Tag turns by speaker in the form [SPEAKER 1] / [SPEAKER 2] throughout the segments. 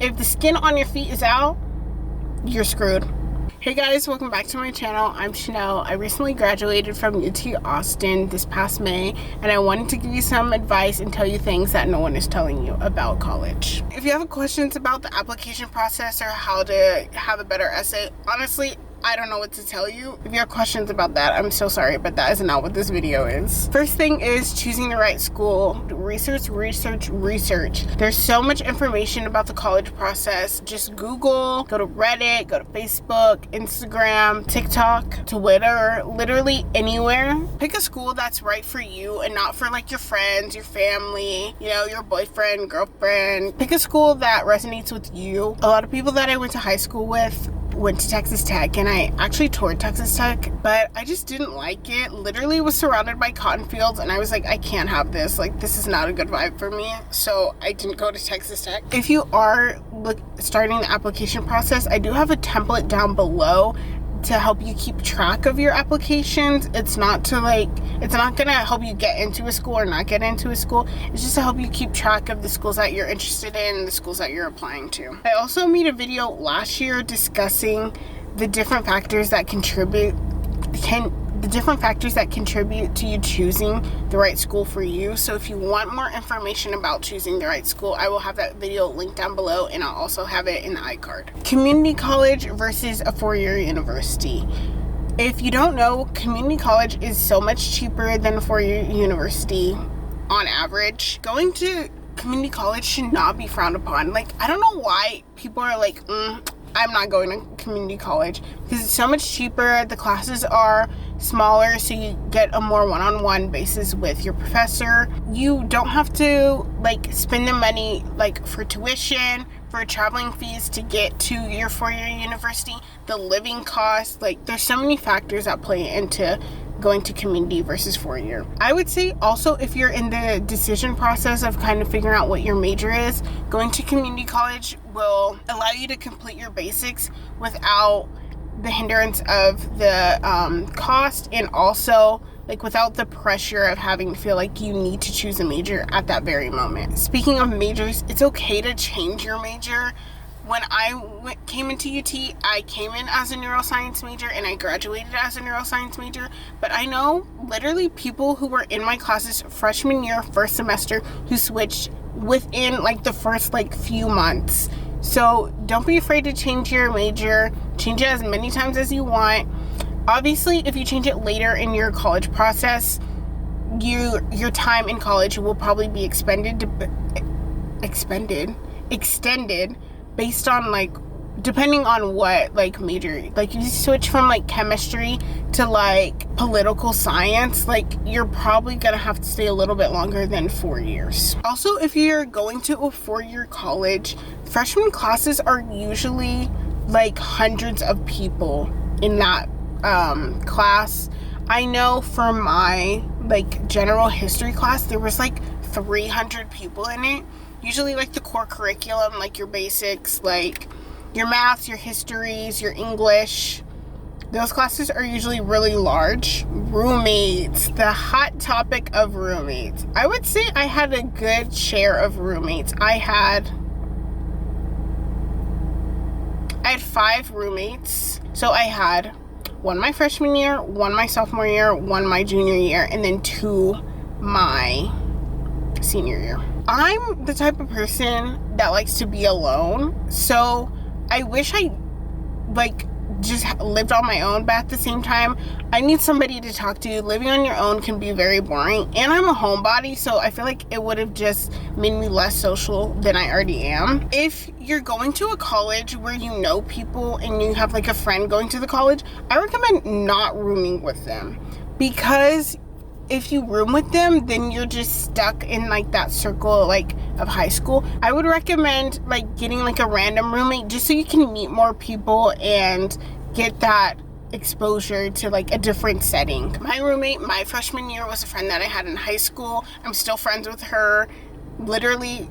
[SPEAKER 1] If the skin on your feet is out, you're screwed. Hey guys, welcome back to my channel. I'm Chanel. I recently graduated from UT Austin this past May, and I wanted to give you some advice and tell you things that no one is telling you about college. If you have questions about the application process or how to have a better essay, honestly, I don't know what to tell you. If you have questions about that, I'm so sorry, but that is not what this video is. First thing is choosing the right school. Research. There's so much information about the college process. Just Google, go to Reddit, go to Facebook, Instagram, TikTok, Twitter, literally anywhere. Pick a school that's right for you and not for like your friends, your family, you know, your boyfriend, girlfriend. Pick a school that resonates with you. A lot of people that I went to high school with went to Texas Tech, and I actually toured Texas Tech, but I just didn't like it. Literally was surrounded by cotton fields, and I was like, I can't have this. Like, this is not a good vibe for me, so I didn't go to Texas Tech. If you are starting the application process, I do have a template down below to help you keep track of your applications. It's not gonna help you get into a school or not get into a school. It's just to help you keep track of the schools that you're interested in and the schools that you're applying to. I also made a video last year discussing the different factors that contribute to you choosing the right school for you. So if you want more information about choosing the right school, I will have that video linked down below, and I'll also have it in the iCard. Community college versus a four-year university. If you don't know, community college is so much cheaper than a four-year university on average. Going to community college should not be frowned upon. Like, I don't know why people are like, I'm not going to community college, because it's so much cheaper. The classes are smaller, so you get a more one-on-one basis with your professor. You don't have to like spend the money like for tuition, for traveling fees to get to your four-year university, the living costs. Like, there's so many factors that play into going to community versus four-year. I would say also, if you're in the decision process of kind of figuring out what your major is, going to community college will allow you to complete your basics without the hindrance of the cost, and also like without the pressure of having to feel like you need to choose a major at that very moment. Speaking of majors, it's okay to change your major. When I came into UT, I came in as a neuroscience major and I graduated as a neuroscience major, but I know literally people who were in my classes freshman year, first semester, who switched within like the first like few months. So don't be afraid to change your major. Change it as many times as you want. Obviously, if you change it later in your college process, your time in college will probably be extended based on like, depending on what like major. Like, if you switch from like chemistry to like political science, like you're probably gonna have to stay a little bit longer than 4 years. Also, if you're going to a four-year college, freshman classes are usually like hundreds of people in that class. I know for my like general history class, there was like 300 people in it. Usually like the core curriculum, like your basics, like your maths, your histories, your English, those classes are usually really large. Roommates, the hot topic of roommates. I would say I had a good share of roommates. I had 5 roommates. So I had one my freshman year, one my sophomore year, one my junior year, and then 2 my senior year. I'm the type of person that likes to be alone, so I wish I like just lived on my own, but at the same time, I need somebody to talk to. Living on your own can be very boring, and I'm a homebody, so I feel like it would have just made me less social than I already am. If you're going to a college where you know people and you have like a friend going to the college, I recommend not rooming with them, because if you room with them, then you're just stuck in like that circle like of high school. I would recommend like getting like a random roommate, just so you can meet more people and get that exposure to like a different setting. My roommate my freshman year was a friend that I had in high school. I'm still friends with her. Literally,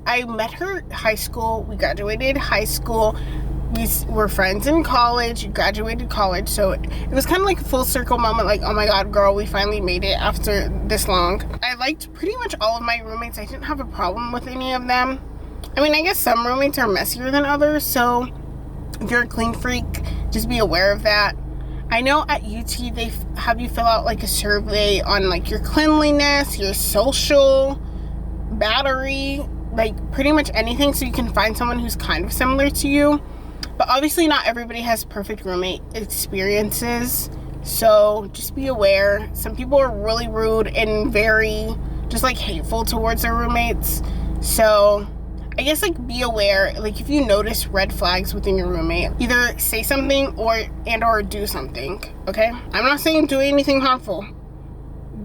[SPEAKER 1] I met her high school, we graduated high school, we were friends in college, graduated college, so it was kind of like a full circle moment, like, oh my god, girl, we finally made it after this long. I liked pretty much all of my roommates. I didn't have a problem with any of them. I mean, I guess some roommates are messier than others, so if you're a clean freak, just be aware of that. I know at UT they have you fill out like a survey on like your cleanliness, your social battery, like pretty much anything, so you can find someone who's kind of similar to you. But obviously not everybody has perfect roommate experiences, so just be aware. Some people are really rude and very just like hateful towards their roommates, so I guess like be aware. Like if you notice red flags within your roommate, either say something or do something, okay? I'm not saying do anything harmful.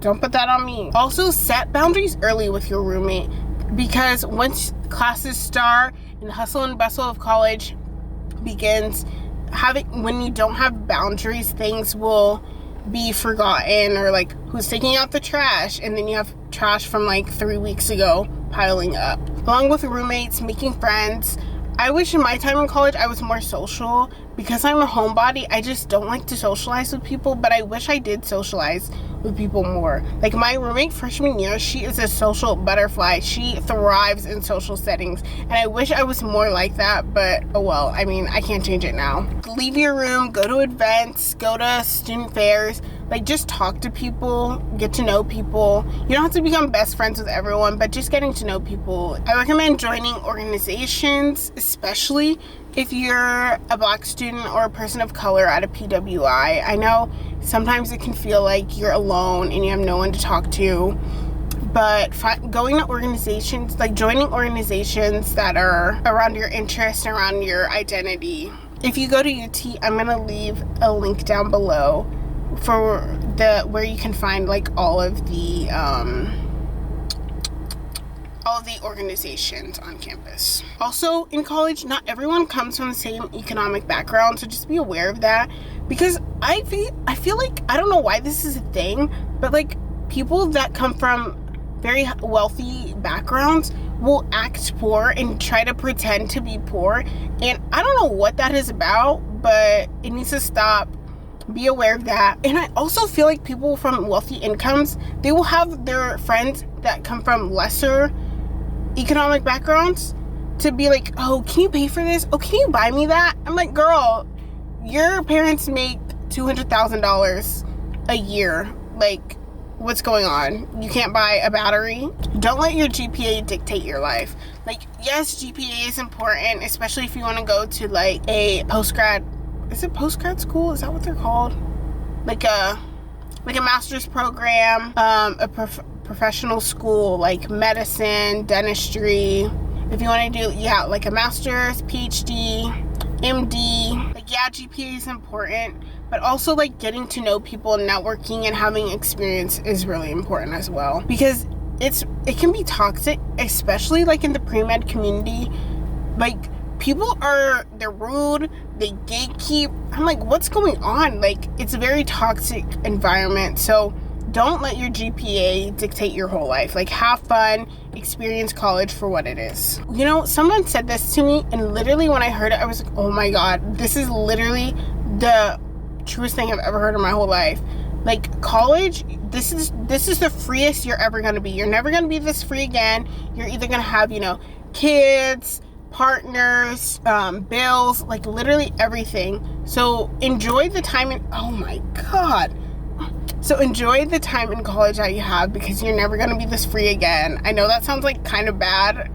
[SPEAKER 1] Don't put that on me. Also, set boundaries early with your roommate, because once classes start and the hustle and bustle of college begins, when you don't have boundaries, things will be forgotten, or like who's taking out the trash, and then you have trash from like 3 weeks ago piling up. Along with roommates, making friends. I wish in my time in college I was more social. Because I'm a homebody, I just don't like to socialize with people, but I wish I did socialize with people more. Like my roommate freshman year, she is a social butterfly. She thrives in social settings, and I wish I was more like that, but oh well. I mean, I can't change it now. Leave your room, go to events, go to student fairs, like just talk to people, get to know people. You don't have to become best friends with everyone, but just getting to know people. I recommend joining organizations, especially if you're a Black student or a person of color at a PWI. I know sometimes it can feel like you're alone and you have no one to talk to, but going to organizations, like joining organizations that are around your interests, around your identity. If you go to UT, I'm gonna leave a link down below for where you can find like all of the organizations on campus. Also, in college, not everyone comes from the same economic background, so just be aware of that. Because I feel like, I don't know why this is a thing, but like people that come from very wealthy backgrounds will act poor and try to pretend to be poor, and I don't know what that is about, but it needs to stop. Be aware of that. And I also feel like people from wealthy incomes, they will have their friends that come from lesser economic backgrounds to be like, oh, can you pay for this? Oh, can you buy me that? I'm like, girl, your parents make $200,000 a year. Like, what's going on? You can't buy a battery? Don't let your GPA dictate your life. Like, yes, GPA is important, especially if you want to go to like a postgrad. Is it postgrad school? Is that what they're called? Like a master's program, a professional school like medicine, dentistry. If you want to do, like a master's, PhD, MD. Like, yeah, GPA is important, but also like getting to know people and networking and having experience is really important as well, because it can be toxic, especially like in the pre-med community. Like, people they're rude, they gatekeep. I'm like, what's going on? Like, it's a very toxic environment. So don't let your GPA dictate your whole life. Like, have fun, experience college for what it is. You know, someone said this to me, and literally when I heard it, I was like, oh my God, this is literally the truest thing I've ever heard in my whole life. Like, college, this is the freest you're ever gonna be. You're never gonna be this free again. You're either gonna have, kids, partners, bills, like literally everything. So enjoy the time So enjoy the time in college that you have, because you're never going to be this free again. I know that sounds like kind of bad,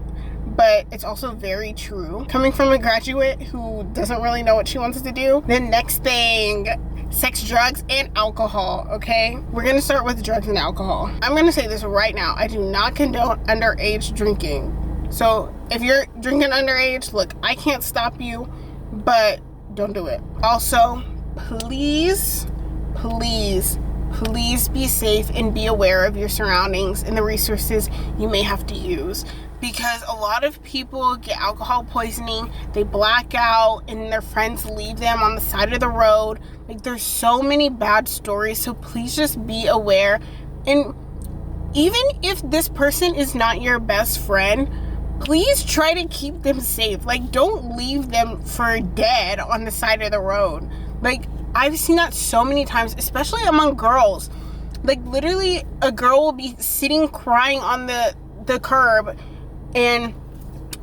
[SPEAKER 1] but it's also very true. Coming from a graduate who doesn't really know what she wants to do. The next thing, sex, drugs, and alcohol, okay? We're going to start with drugs and alcohol. I'm going to say this right now. I do not condone underage drinking. So if you're drinking underage, look, I can't stop you, but don't do it. Also, please be safe and be aware of your surroundings and the resources you may have to use, because a lot of people get alcohol poisoning, they black out, and their friends leave them on the side of the road. Like, there's so many bad stories, so please just be aware. And even if this person is not your best friend, please try to keep them safe. Like, don't leave them for dead on the side of the road. Like, I've seen that so many times, especially among girls. Like, literally, a girl will be sitting crying on the curb, and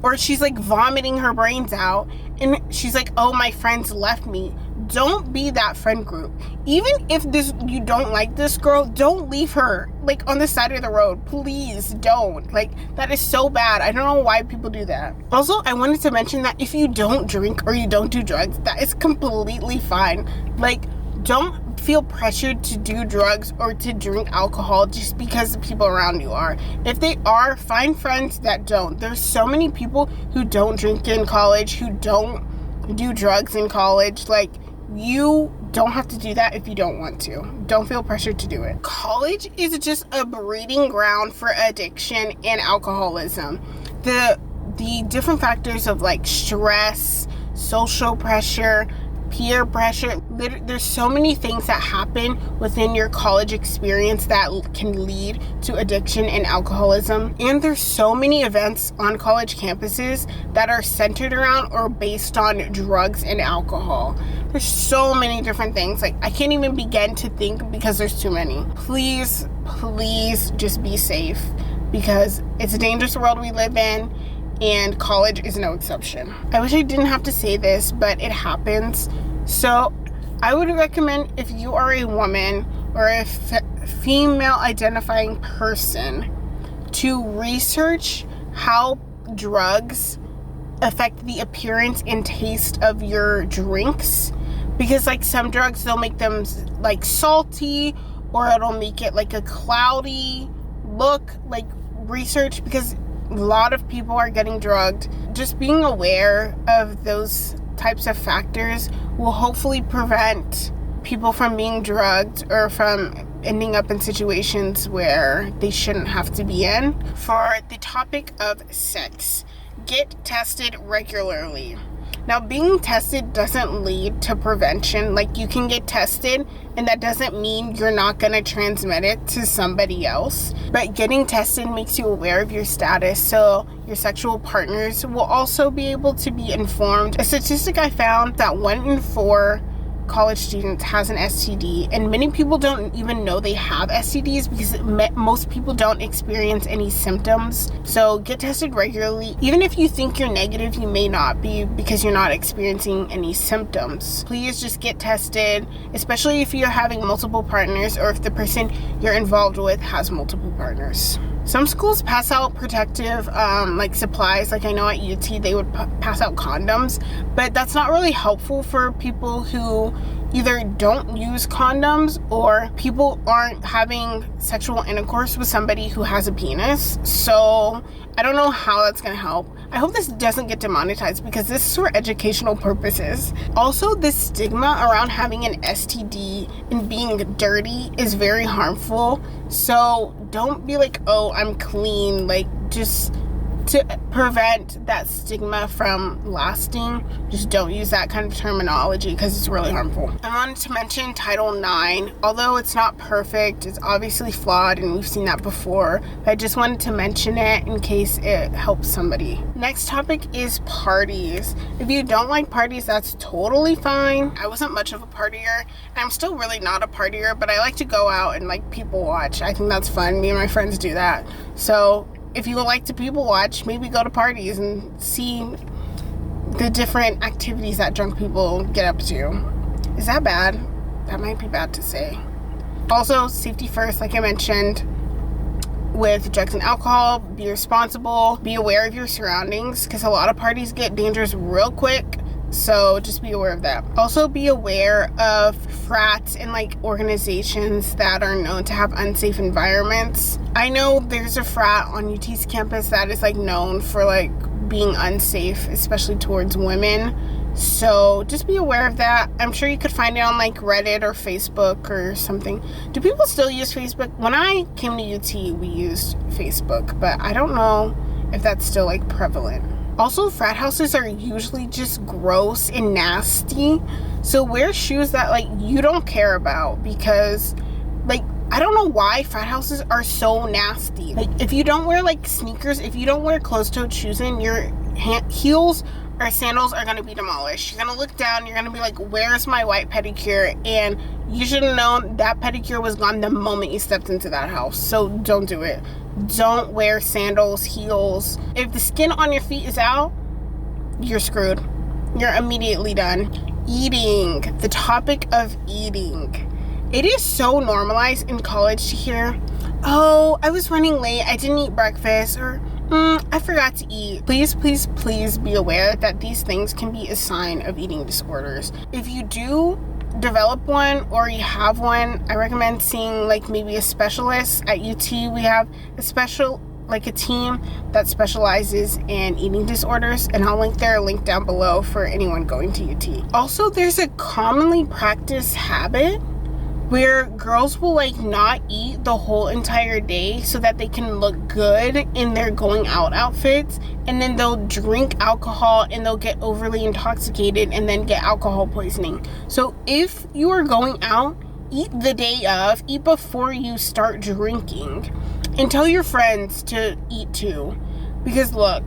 [SPEAKER 1] or she's like vomiting her brains out and she's like, oh, my friends left me. Don't be that friend group. Even if you don't like this girl, don't leave her like on the side of the road. Please don't. Like, that is so bad. I don't know why people do that. Also, I wanted to mention that if you don't drink or you don't do drugs, that is completely fine. Like, don't feel pressured to do drugs or to drink alcohol just because the people around you are. If they are, find friends that don't. There's so many people who don't drink in college, who don't do drugs in college. Like, you don't have to do that if you don't want to. Don't feel pressured to do it. College is just a breeding ground for addiction and alcoholism. The different factors of like stress, social pressure, peer pressure. There's so many things that happen within your college experience that can lead to addiction and alcoholism. And there's so many events on college campuses that are centered around or based on drugs and alcohol. There's so many different things. Like, I can't even begin to think because there's too many. Please just be safe, because it's a dangerous world we live in, and college is no exception. I wish I didn't have to say this, but it happens. So I would recommend, if you are a woman or a female identifying person, to research how drugs affect the appearance and taste of your drinks. Because like some drugs, they'll make them like salty, or it'll make it like a cloudy look. Like, research, because a lot of people are getting drugged. Just being aware of those types of factors will hopefully prevent people from being drugged or from ending up in situations where they shouldn't have to be in. For the topic of sex, get tested regularly. Now, being tested doesn't lead to prevention. Like, you can get tested, and that doesn't mean you're not going to transmit it to somebody else. But getting tested makes you aware of your status, so your sexual partners will also be able to be informed. A statistic I found that 1 in 4 college students has an STD, and many people don't even know they have STDs because most people don't experience any symptoms. So get tested regularly. Even if you think you're negative, you may not be, because you're not experiencing any symptoms. Please just get tested, especially if you're having multiple partners or if the person you're involved with has multiple partners. Some schools pass out protective like supplies. Like, I know at UT they would pass out condoms, but that's not really helpful for people who either don't use condoms or people aren't having sexual intercourse with somebody who has a penis. So I don't know how that's going to help. I hope this doesn't get demonetized, because this is for educational purposes. Also, the stigma around having an STD and being dirty is very harmful. So don't be like, oh, I'm clean. Like, just to prevent that stigma from lasting, just don't use that kind of terminology, because it's really harmful. I wanted to mention Title IX. Although it's not perfect, it's obviously flawed, and we've seen that before. I just wanted to mention it in case it helps somebody. Next topic is parties. If you don't like parties, that's totally fine. I wasn't much of a partier, and I'm still really not a partier, but I like to go out and like people watch. I think that's fun. Me and my friends do that. So if you would like to people watch, maybe go to parties and see the different activities that drunk people get up to. Is that bad? That might be bad to say. Also, safety first, like I mentioned, with drugs and alcohol. Be responsible. Be aware of your surroundings, because a lot of parties get dangerous real quick. So just be aware of that. Also, be aware of frats and like organizations that are known to have unsafe environments. I know there's a frat on UT's campus that is like known for like being unsafe, especially towards women. So just be aware of that. I'm sure you could find it on like Reddit or Facebook or something. Do people still use Facebook? When I came to UT, we used Facebook, but I don't know if that's still like prevalent. Also, frat houses are usually just gross and nasty. So wear shoes that like you don't care about, because like, I don't know why frat houses are so nasty. Like, if you don't wear like sneakers, if you don't wear closed-toed shoes in, you're heels or sandals are going to be demolished. You're going to look down, you're going to be like, where's my white pedicure? And you should have known that pedicure was gone the moment you stepped into that house. So don't do it. Don't wear sandals, heels. If the skin on your feet is out, you're screwed. You're immediately done. Eating. The topic of eating. It is so normalized in college to hear, oh, I was running late, I didn't eat breakfast, or I forgot to eat. Please, please, please be aware that these things can be a sign of eating disorders. If you do develop one or you have one, I recommend seeing like maybe a specialist. At UT, we have a team that specializes in eating disorders, and I'll link their link down below for anyone going to UT. Also, there's a commonly practiced habit where girls will like not eat the whole entire day so that they can look good in their going out outfits, and then they'll drink alcohol and they'll get overly intoxicated and then get alcohol poisoning. So if you are going out, eat the day of, eat before you start drinking, and tell your friends to eat too. Because look,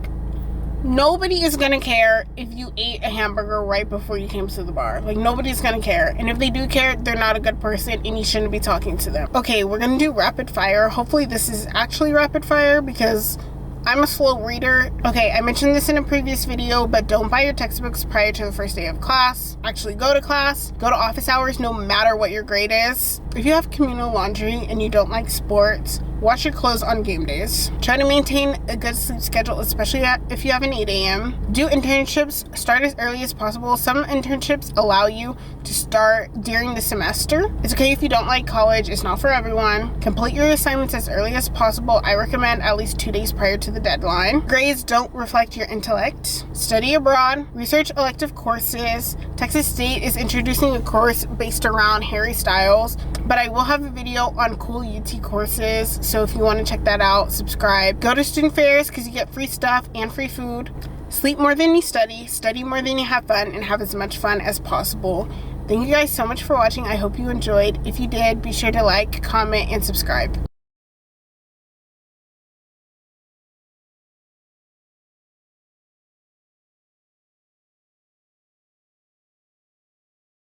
[SPEAKER 1] nobody is gonna care if you ate a hamburger right before you came to the bar. Like, nobody's gonna care. And if they do care, they're not a good person and you shouldn't be talking to them. Okay, we're gonna do rapid fire. Hopefully this is actually rapid fire because I'm a slow reader. Okay, I mentioned this in a previous video, but don't buy your textbooks prior to the first day of class. Actually go to class, go to office hours no matter what your grade is. If you have communal laundry and you don't like sports, wash your clothes on game days. Try to maintain a good sleep schedule, especially if you have an 8 a.m. Do internships, start as early as possible. Some internships allow you to start during the semester. It's okay if you don't like college, it's not for everyone. Complete your assignments as early as possible. I recommend at least 2 days prior to the deadline. Grades don't reflect your intellect. Study abroad, research elective courses. Texas State is introducing a course based around Harry Styles, but I will have a video on cool UT courses. So if you want to check that out, subscribe. Go to student fairs because you get free stuff and free food. Sleep more than you study more than you have fun, and have as much fun as possible. Thank you guys so much for watching. I hope you enjoyed. If you did, be sure to like, comment, and subscribe.